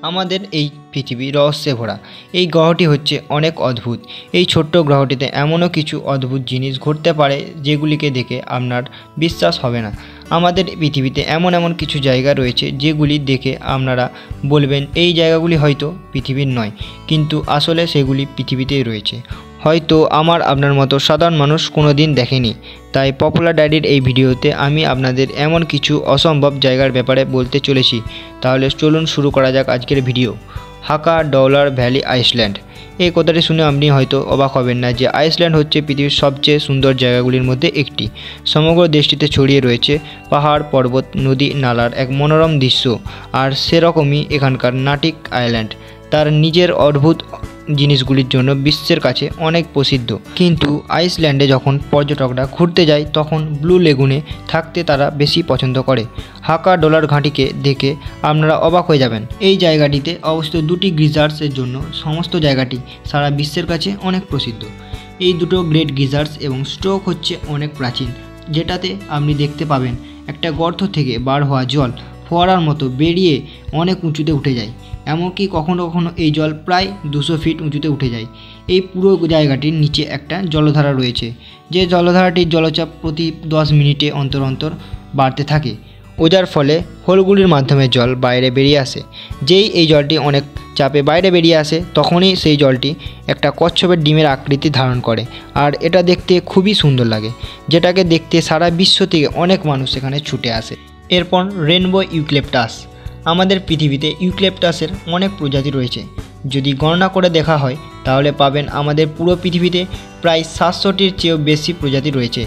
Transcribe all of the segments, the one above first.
আমাদের এই পৃথিবী রহস্যে ভরা। এই গ্রহটি হচ্ছে অনেক অদ্ভুত। এই ছোট্ট গ্রহটিতে এমনও কিছু অদ্ভুত জিনিস ঘটতে পারে যেগুলিকে দেখে আপনার বিশ্বাস হবে না। আমাদের পৃথিবীতে এমন এমন কিছু জায়গা রয়েছে যেগুলি দেখে আপনারা বলবেন এই জায়গাগুলি হয়তো পৃথিবীর নয়, কিন্তু আসলে সেগুলি পৃথিবীতেই রয়েছে। হয়তো আপনার মতো সাধারণ মানুষ কোনো দিন দেখেনি। তাই পপুলার ডায়েরির এই ভিডিওতে আমি আপনাদের এমন কিছু অসম্ভব জায়গার ব্যাপারে বলতে চলেছি। তাহলে চলুন শুরু করা যাক আজকের video. Haukadalur valley Iceland. এই কথাটি শুনে আপনি হয়তো অবাক হবেন না যে আইসল্যান্ড হচ্ছে পৃথিবীর সবচেয়ে সুন্দর জায়গাগুলির মধ্যে একটি। সমগ্র দেশটিতে ছড়িয়ে রয়েছে পাহাড়, পর্বত, নদী, নালার এক মনোরম দৃশ্য। আর সেরকমই এখানকার নাটিক আইল্যান্ড তার নিজের অদ্ভুত জিনিসগুলির জন্য বিশ্বের কাছে অনেক প্রসিদ্ধ। কিন্তু আইসল্যান্ডে যখন পর্যটকরা ঘুরতে যায় তখন ব্লু লেগুনে থাকতে তারা বেশি পছন্দ করে। হাকা ডলার ঘাঁটিকে দেখে আপনারা অবাক হয়ে যাবেন। এই জায়গাটিতে অবস্থিত দুটি গিজার্সের জন্য সমস্ত জায়গাটি সারা বিশ্বের কাছে অনেক প্রসিদ্ধ। এই দুটো গ্রেট গিজার্স এবং স্ট্রোক হচ্ছে অনেক প্রাচীন, যেটাতে আপনি দেখতে পাবেন একটা গর্ত থেকে বার হওয়া জল ফোয়ারার মতো বেরিয়ে অনেক উঁচুতে উঠে যায়। এমনকি কখনো কখনো এই জল প্রায় 200 ফিট উঁচুতে উঠে যায়। এই পুরো জায়গাটির নিচে একটা জলধারা রয়েছে, যে জলধারাটির জলচাপ প্রতি 10 মিনিটে অন্তর অন্তর বাড়তে থাকে, যার ফলে হোলগুলির মাধ্যমে জল বাইরে বেরিয়ে আসে। যেই এই জলটি অনেক চাপে বাইরে বেরিয়ে আসে তখনই সেই জলটি একটা কচ্ছপের ডিমের আকৃতি ধারণ করে, আর এটা দেখতে খুবই সুন্দর লাগে, যেটাকে দেখতে সারা বিশ্ব থেকে অনেক মানুষ এখানে ছুটে আসে। এরপর রেনবো ইউক্যালিপটাস। আমাদের পৃথিবীতে ইউক্যালিপটাসের অনেক প্রজাতি রয়েছে। যদি গণনা করে দেখা হয় তাহলে পাবেন আমাদের পুরো পৃথিবীতে প্রায় 700টির চেয়েও বেশি প্রজাতি রয়েছে,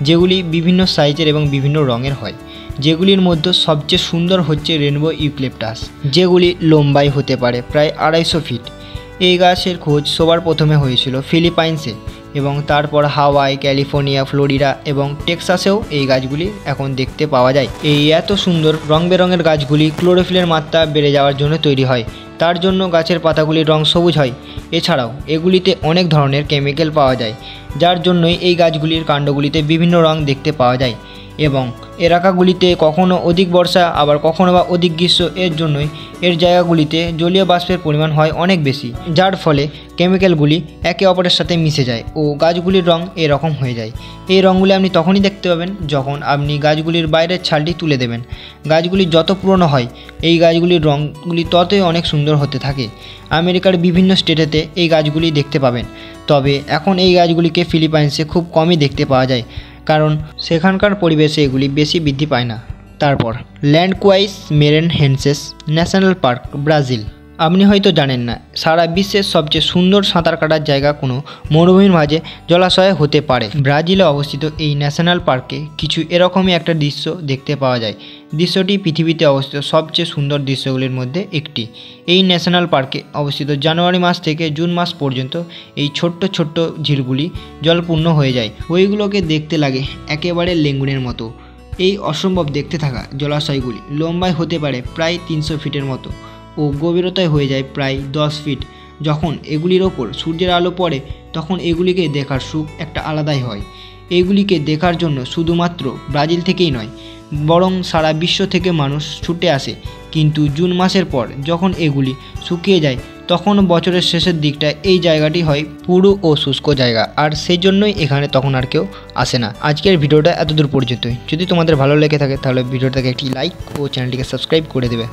যেগুলি বিভিন্ন সাইজের এবং বিভিন্ন রঙের হয়। যেগুলির মধ্যে সবচেয়ে সুন্দর হচ্ছে রেনবো ইউক্যালিপটাস, যেগুলি লম্বাই হতে পারে প্রায় 250 ফিট। এই গাছের খোঁজ সবার প্রথমে হয়েছিল ফিলিপাইন্সে, এবং তারপর হাওয়াই, ক্যালিফোর্নিয়া, ফ্লোরিডা এবং টেক্সাসেও এই গাছগুলি এখন দেখতে পাওয়া যায়। এই এত সুন্দর রং বেরঙের গাছগুলি ক্লোরোফিলের মাত্রা বেড়ে যাওয়ার জন্য তৈরি হয়। তার জন্য গাছের পাতাগুলির রং সবুজ হয়। এছাড়াও এগুলিতে অনেক ধরনের কেমিক্যাল পাওয়া যায়, যার জন্যই এই গাছগুলির কাণ্ডগুলিতে বিভিন্ন রং দেখতে পাওয়া যায়। এবং এলাকাগুলিতে কখনো অধিক বর্ষা আবার কখনো বা অধিক গ্রীষ্ম, এর জন্যই এর জায়গাগুলিতে জলীয় বাষ্পের পরিমাণ হয় অনেক বেশি, যার ফলে কেমিক্যালগুলি একে অপরের সাথে মিশে যায় ও গাছগুলির রং এরকম হয়ে যায়। এই রঙগুলি আপনি তখনই দেখতে পাবেন যখন আপনি গাছগুলির বাইরের ছালটি তুলে দেবেন। গাছগুলি যত পুরনো হয় এই গাছগুলির রঙগুলি ততই অনেক সুন্দর হতে থাকে। আমেরিকার বিভিন্ন স্টেটেতে এই গাছগুলি দেখতে পাবেন, তবে এখন এই গাছগুলিকে ফিলিপাইন্সে খুব কমই দেখতে পাওয়া যায়, কারণ সেখানকার পরিবেশে এগুলি বেশি বৃদ্ধি পায় না। তারপর ল্যান্ডকুয়াইস মেরেনহেন্সেস ন্যাশনাল পার্ক, ব্রাজিল। আপনি হয়তো জানেন না, সারা বিশ্বের সবচেয়ে সুন্দর সাঁতার কাটার জায়গা কোনো মরুভূমির মাঝে জলাশয় হতে পারে। ব্রাজিলে অবস্থিত এই ন্যাশনাল পার্কে কিছু এরকমই একটা দৃশ্য দেখতে পাওয়া যায়। দৃশ্যটি পৃথিবীতে অবস্থিত সবচেয়ে সুন্দর দৃশ্যগুলির মধ্যে একটি। এই ন্যাশনাল পার্কে অবস্থিত জানুয়ারি মাস থেকে জুন মাস পর্যন্ত এই ছোট্ট ছোট্ট ঝিলগুলি জলপূর্ণ হয়ে যায়। ওইগুলোকে দেখতে লাগে একেবারে লেগুনের মতো। এই অসম্ভব দেখতে থাকা জলাশয়গুলি লম্বায় হতে পারে প্রায় 300 ফিটের মতো ও গভীরতায় হয়ে যায় প্রায় 10 ফিট। যখন এগুলির ওপর সূর্যের আলো পড়ে তখন এগুলিকে দেখার সুখ একটা আলাদাই হয়। এগুলিকে দেখার জন্য শুধুমাত্র ব্রাজিল থেকেই নয়, বরং সারা বিশ্ব থেকে মানুষ ছুটে আসে। কিন্তু জুন মাসের পর যখন এগুলি শুকিয়ে যায় তখন বছরের শেষের দিকটা এই জায়গাটি হয় পুরো ও শুষ্ক জায়গা, আর সেই জন্যই এখানে তখন আর কেউ আসে না। আজকের ভিডিওটা এতদূর পর্যন্তই। যদি তোমাদের ভালো লেগে থাকে তাহলে ভিডিওটাকে একটি লাইক ও চ্যানেলটিকে সাবস্ক্রাইব করে দেবে।